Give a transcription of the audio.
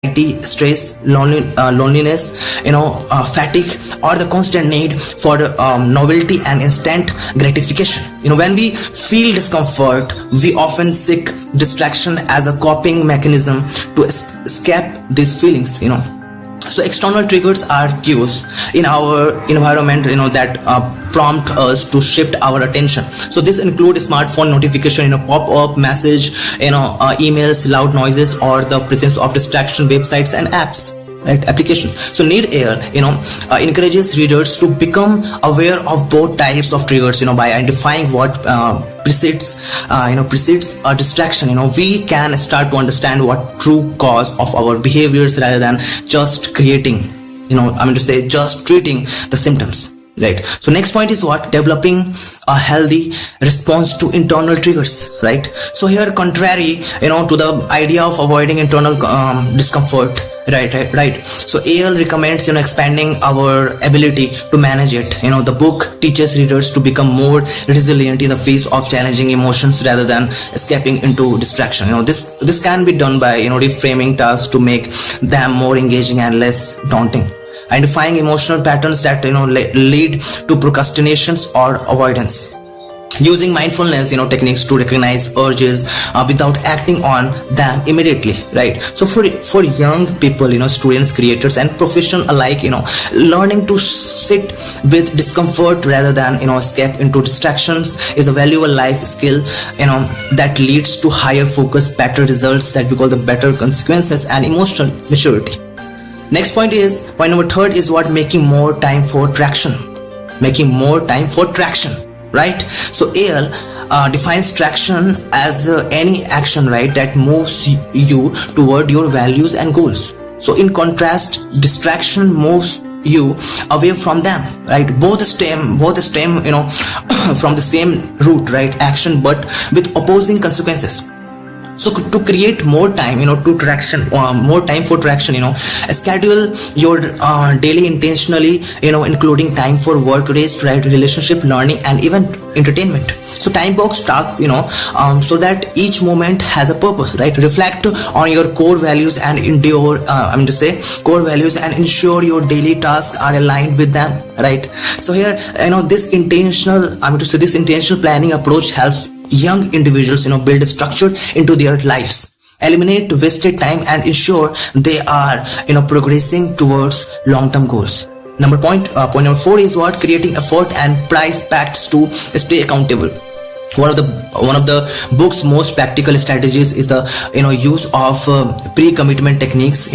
anxiety, stress, loneliness, fatigue, or the constant need for novelty and instant gratification. When we feel discomfort, we often seek distraction as a coping mechanism to escape these feelings. So external triggers are cues in our environment, that prompt us to shift our attention. So this include smartphone notification, pop-up message, emails, loud noises, or the presence of distraction websites and apps, right, applications. So Need Air encourages readers to become aware of both types of triggers, by identifying what precedes a distraction. We can start to understand what true cause of our behaviors rather than just creating, just treating the symptoms. Right. So next point is what? Developing a healthy response to internal triggers. Right. So here, contrary, to the idea of avoiding internal discomfort. Right. So AL recommends, expanding our ability to manage it. The book teaches readers to become more resilient in the face of challenging emotions rather than escaping into distraction. This can be done by, reframing tasks to make them more engaging and less daunting. Identifying emotional patterns that lead to procrastinations or avoidance. Using mindfulness techniques to recognize urges without acting on them immediately. Right. So for young people, students, creators, and professionals alike, learning to sit with discomfort rather than escape into distractions is a valuable life skill that leads to higher focus, better results, that we call the better consequences, and emotional maturity. Next point number 3 is what? Making more time for traction. Making more time for traction, right? So AL defines traction as any action, right, that moves you toward your values and goals. So in contrast, distraction moves you away from them, right? Both stem from the same root, right, action, but with opposing consequences. So to create more time, more time for traction, schedule your daily intentionally, including time for work, rest, right, relationship, learning, and even entertainment. So time box tasks, so that each moment has a purpose, right? Reflect on your core values and core values, and ensure your daily tasks are aligned with them, right? So here, this intentional planning approach helps young individuals build a structure into their lives, eliminate wasted time, and ensure they are progressing towards long-term goals. Point number 4 is what? Creating effort and price pacts to stay accountable. One of the book's most practical strategies is the use of pre-commitment techniques.